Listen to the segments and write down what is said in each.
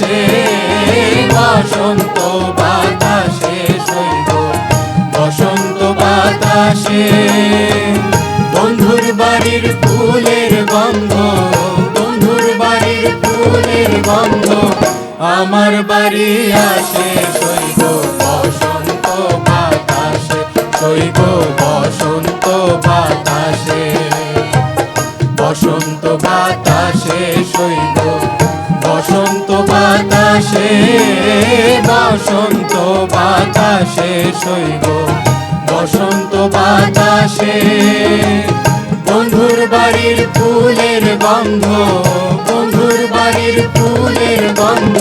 আসে বসন্ত বাতাসে সইব বসন্ত বাতাসে। বন্ধুর বাড়ির ফুলের গন্ধ, বন্ধুর বাড়ির ফুলের গন্ধ আমার বাড়ি আসে সইব বসন্ত বাতাসে, সইব বসন্ত বাতাসে। বসন্ত বাতাসে সইব বসন্ত বাতাসে, বসন্ত বাতাসে সইব বসন্ত বাতাসে। বন্ধুর বাড়ির ফুলের গন্ধ, বন্ধুর বাড়ির ফুলের গন্ধ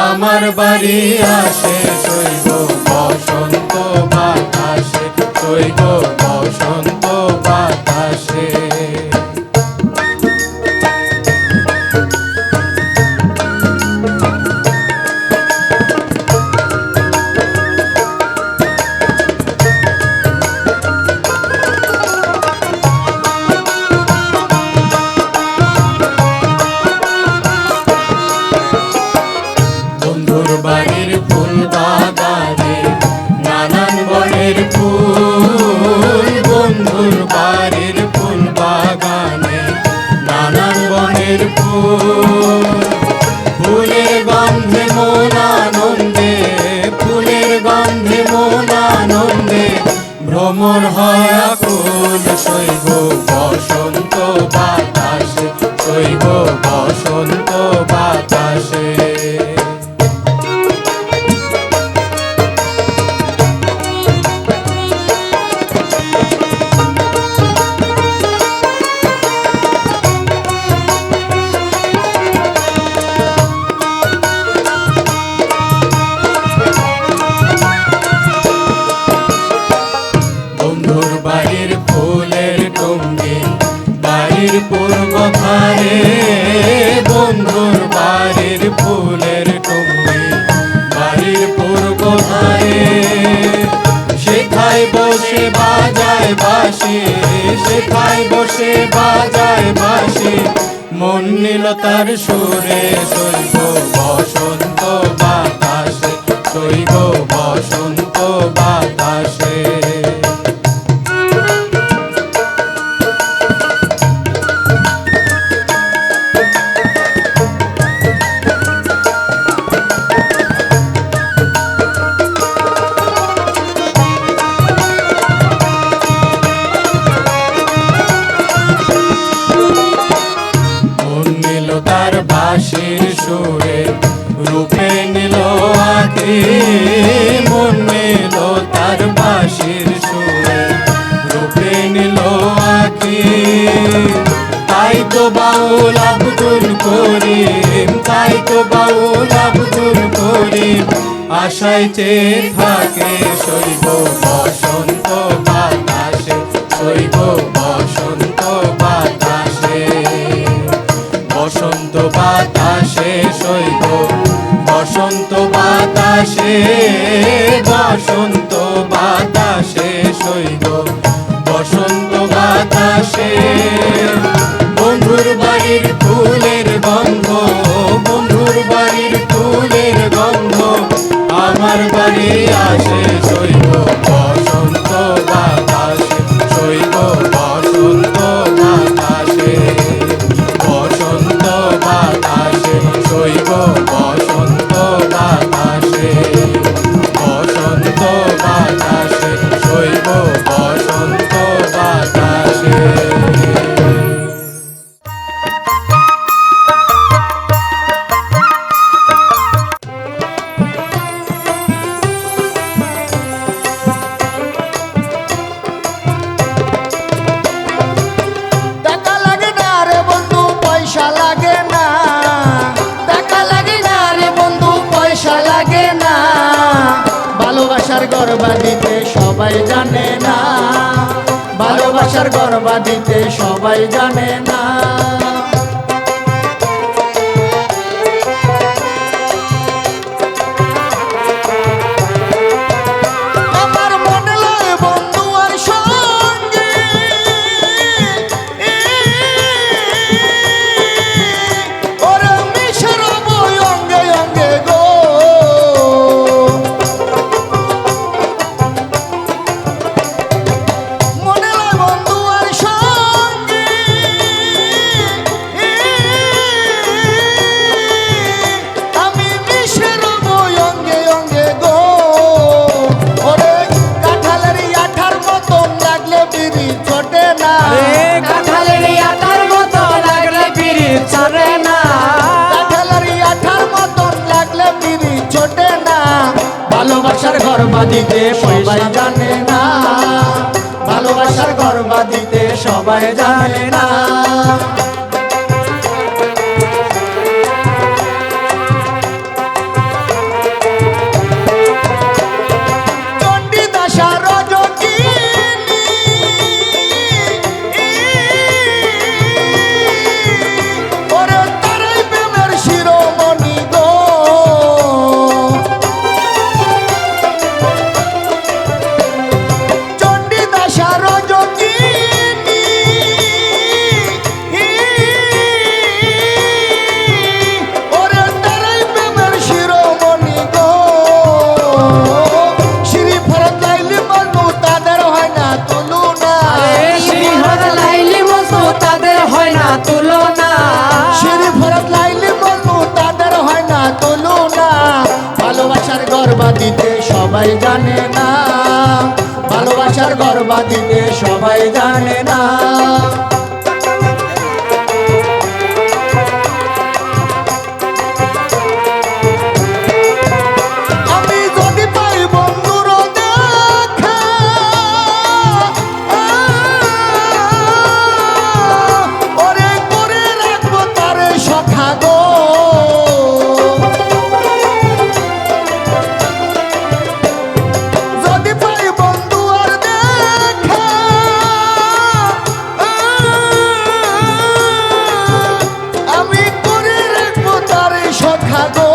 আমার বাড়ি আসে সইব বসন্ত বাতাসে, সইব বসন্ত বাতাসে। বাড়ির ফুল বাগানে নানান বনের ফুল, বন্ধুর বাড়ির ফুল বাগানে নানান বনের ফুল। ফুলের গন্ধে মন আনন্দে, ফুলের গন্ধে মন আনন্দে ভ্রমর হয় আকুল সইব বসন্ত বাতাসে, সইব বসন্ত বাতাসে। বন্ধুর বাড়ির ফুলের টুঙ্গি বাড়ির পূর্ব ধারে, বন্ধুর বাড়ির ফুলের টুঙ্গি বাড়ির পূর্ব ধারে। সেখায় বসে বাজায় বাঁশি, সেখায় বসে বাজায় বাঁশি মন নিল তার সুরে সইব বসন্ত বাতাসে, সইব বসন্ত বাতাসে। তার বাঁশির সুরে রূপে নিল আঁকি, মন নিল তার বাঁশির সুরে রূপে নিল আঁকি। তাই তো বাউল আব্দুল করিম, তাই তো বাউল আব্দুল করিম আশায় চেয়ে থাকে সইব বসন্ত বাতাসে, সইব বসন্ত বাতাসে। বসন্ত বাতাসে সইব বসন্ত বাতাসে, বসন্ত বাতাসে সইব বসন্ত বাতাসে। বন্ধুর বাড়ির ফুলের গন্ধ, বন্ধুর বাড়ির ফুলের গন্ধ আমার বাড়ি আসে সইব বসন্ত বাতাসে, সইব বসন্ত বাতাসে। বসন্ত বাতাসে সইব বসন্ত বাতাসে, বসন্ত বাতাসে সইব বসন্ত বাতাসে। গর্বা দিতে সবাই জানে না, ভালোবাসার গর্বা দিতে সবাই জানে না। গর্বা দিতে সবাই জানে না, ভালোবাসার গর্বা দিতে সবাই জানে না। চণ্ডীদাসা রজকিনী, ওরে তারাই প্রেমের শিরোমণি গো। চণ্ডীদাসা রজকিনী, ওরে তারাই প্রেমের শিরোমণি গো। শ্রী ফরত লাইলি মজনু তাদের হয় না তুলনা, শ্রী ফরত লাইলি মজনু তাদের হয় না তুলনা, শ্রী ফরত লাইলি মজনু তাদের হয় না তুলনা। ভালোবাসার গর্বা দিতে সবাই জানে না, ভালোবাসার গর্বা দিতে সবাই জানে না। আমি যদি পাই বন্ধুর দেখা, ওরে করে রাখবো তারে সখা গো। যদি পাই বন্ধু আর দেখা, আমি করে রাখবো তারে সখা গো।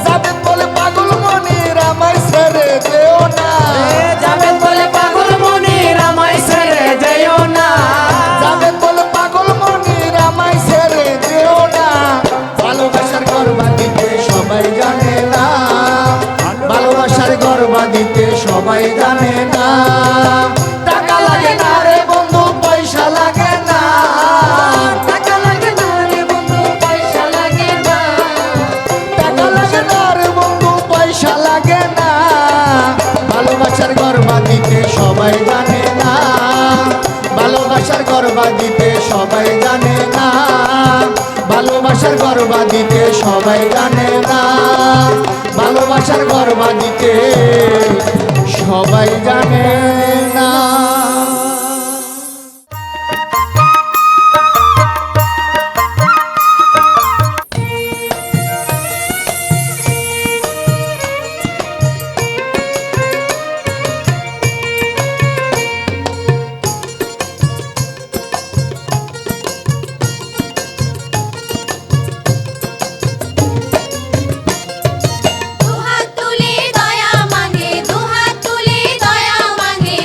যাবেন বলে পাগল মনির আমায় ছেড়ে যেও না, যাবেন বলে পাগল মনির আমায় ছেড়ে যেও না, যাবেন বলে পাগল মনির আমায় ছেড়ে যেও না। ভালোবাসার গর্বা দিতে সবাই জানে না, ভালোবাসার গর্বা দিতে সবাই জানে না। টাকা লাগে না রে বন্ধু, পয়সা লাগে না, টাকা লাগে না রে বন্ধু পয়সা লাগে না, টাকা লাগে না রে বন্ধু, পয়সা লাগে না। ভালোবাসার গর্বা দিতে সবাই জানে না, ভালোবাসার গর্বা দিতে সবাই জানে না, ভালোবাসার গর্বা দিতে সবাই জানে না, ভালোবাসার গর্বা দিতে সবাই জানে না। দুহাত তুলে দয়া মাগে, দুহাত তুলে দয়া মাগে,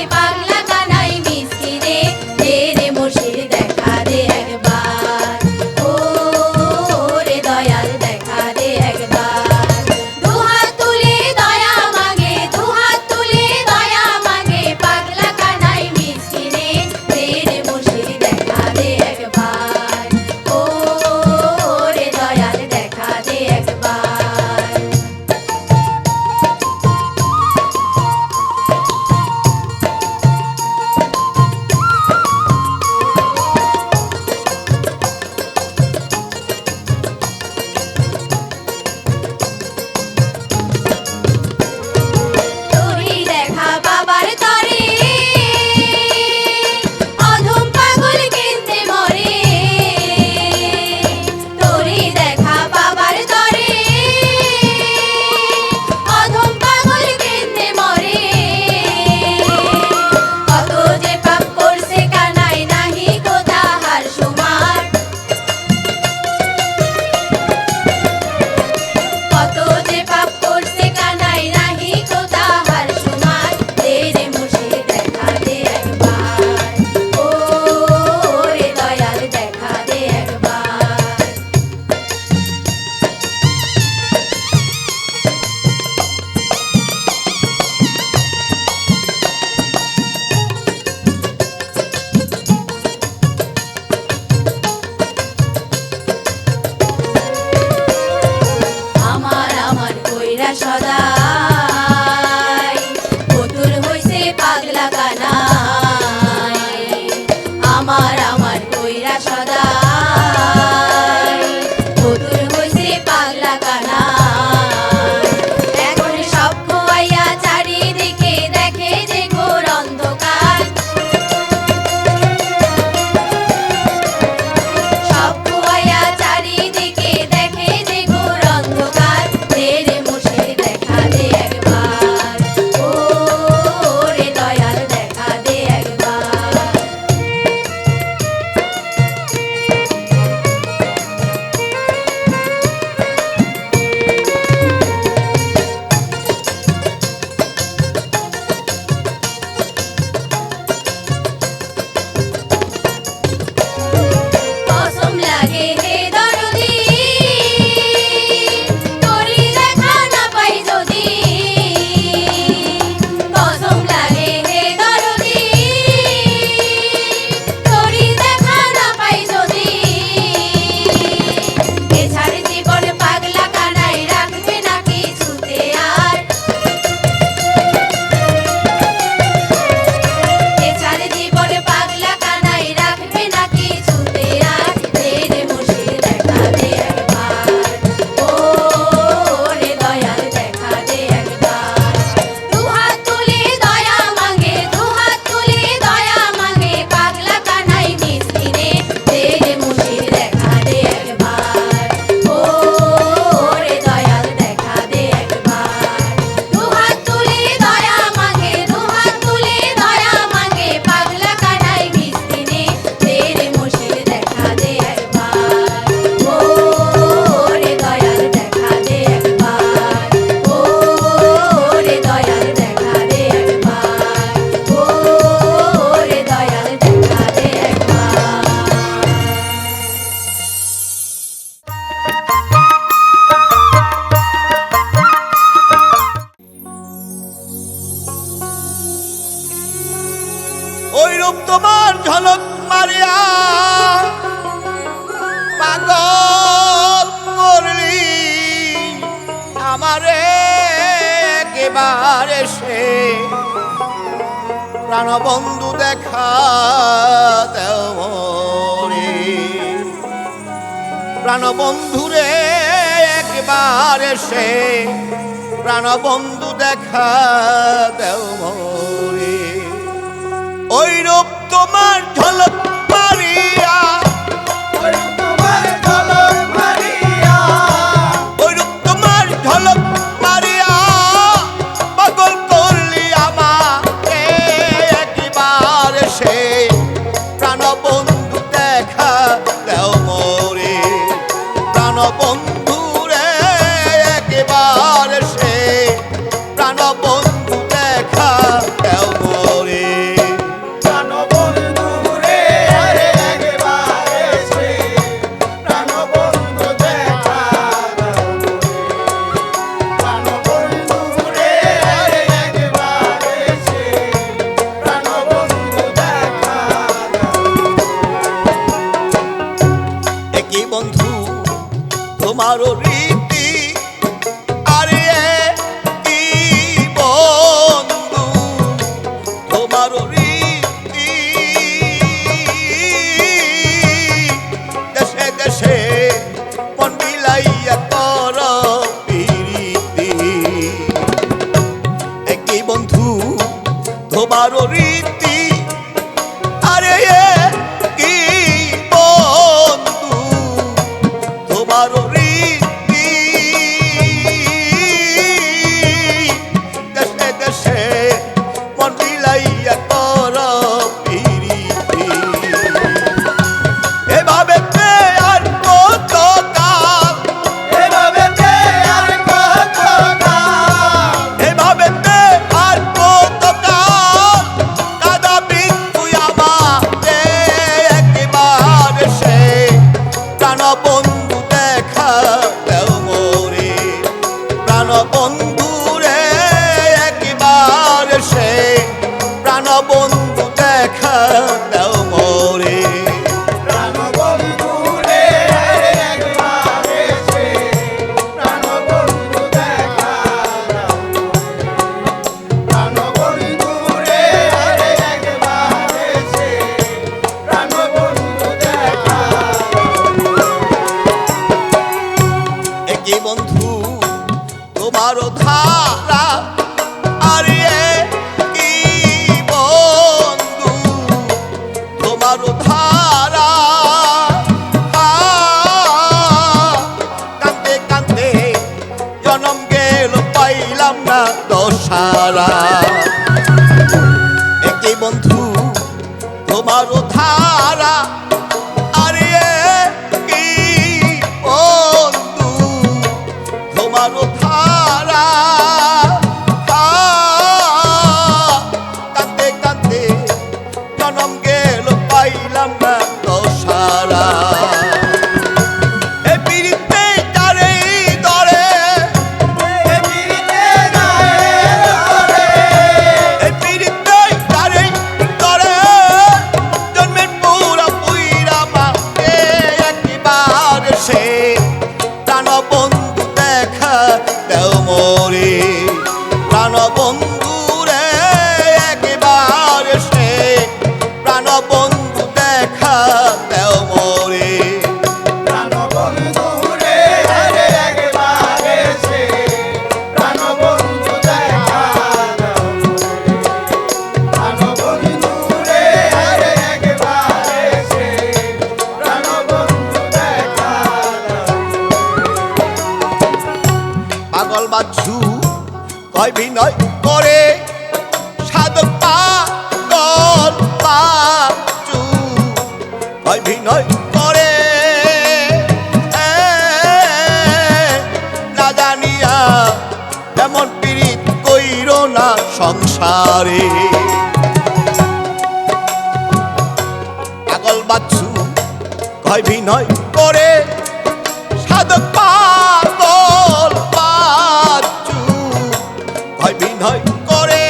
ওই রূপ তোমার ঝলক মারিয়া পাগল করলি আমারে একেবারে সে প্রাণবন্ধু দেখা দেও মোরে প্রাণবন্ধুরে একবার সে প্রাণবন্ধু দেখা দেও মোরে ওই রূপ তোমার ঝলক মারিয়া ওই রূপ তোমার ঝলক মারিয়া পাগল করলি আমাকে একবার সে প্রাণবন্ধু দেখা দেও মোরে প্রাণবন্ধু রে একবার সে প্রাণবন্ধু দেখা দেও মোরে একই বন্ধু তোমারও রীতি আরে কি বন্ধু তোমারও রীতি দেশে দেশে মন বিলাইয়া কর প্রীতি একই বন্ধু তোমারও রীতি আরে কি বন্ধু তোমারও রীতি দেশে দেশে মন বিলাইয়া কর প্রীতি এভাবে আর কত কাল এভাবে আর কত কাল কাঁদাবি তুই আমাকে একবার সে প্রাণবন্ধু দেখা দেও মোরে প্রাণবন্ধু রে একবার সে প্রাণবন্ধু দেখা দেও মোরে একই বন্ধু তোমারও ধারা আরে কি বন্ধু তোমারও ধারা কান্দে কান্দে জনম গেল পাইলাম না দশারা একই বন্ধু তোমারও ধারা আরে কি বন্ধু তোমারও ধারা কাঁদতে কাঁদতে জনম গেল পাইলাম না দশারা এ পিরিতে তারে দরে এ পিরিতে তারে দরে জন্মের পুরা পুইরা মাকে একবার সে প্রাণবন্ধু দেখা দেও মোরে প্রাণবন্ধু রে একবার সে প্রাণবন্ধু দেখা দেও মোরে পাগল বাচ্চু কয় বিনয় করে সাধক পাগল বাচ্চু কয় বিনয় করে না জানিয়া এমন পীড়িত কইর না সংসারে পাগল বাচ্চু কয় বিনয় করে সাধক পাগল বাচ্চু কয় বিনয় করে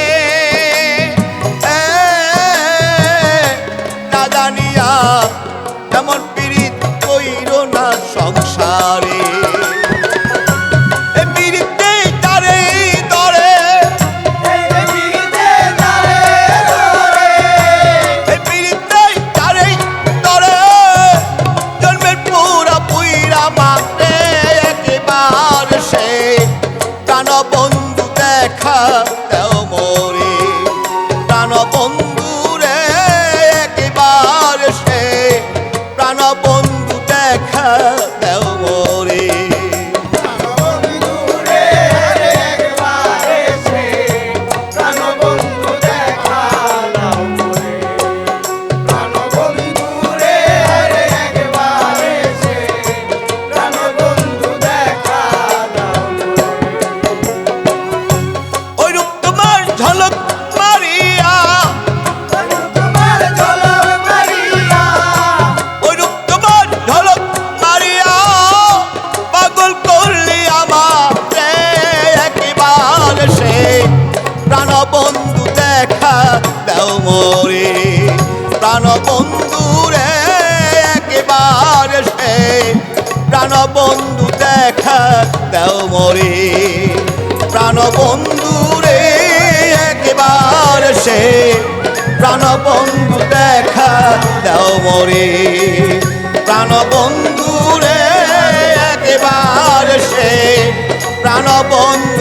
মোরে প্রাণ বন্ধুরে একবার সে প্রাণ বন্ধু দেখা দাও মোরে প্রাণ বন্ধুরে একবার সে প্রাণ বন্ধু দেখা দাও মোরে প্রাণ বন্ধুরে একবার সে প্রাণ বন্ধু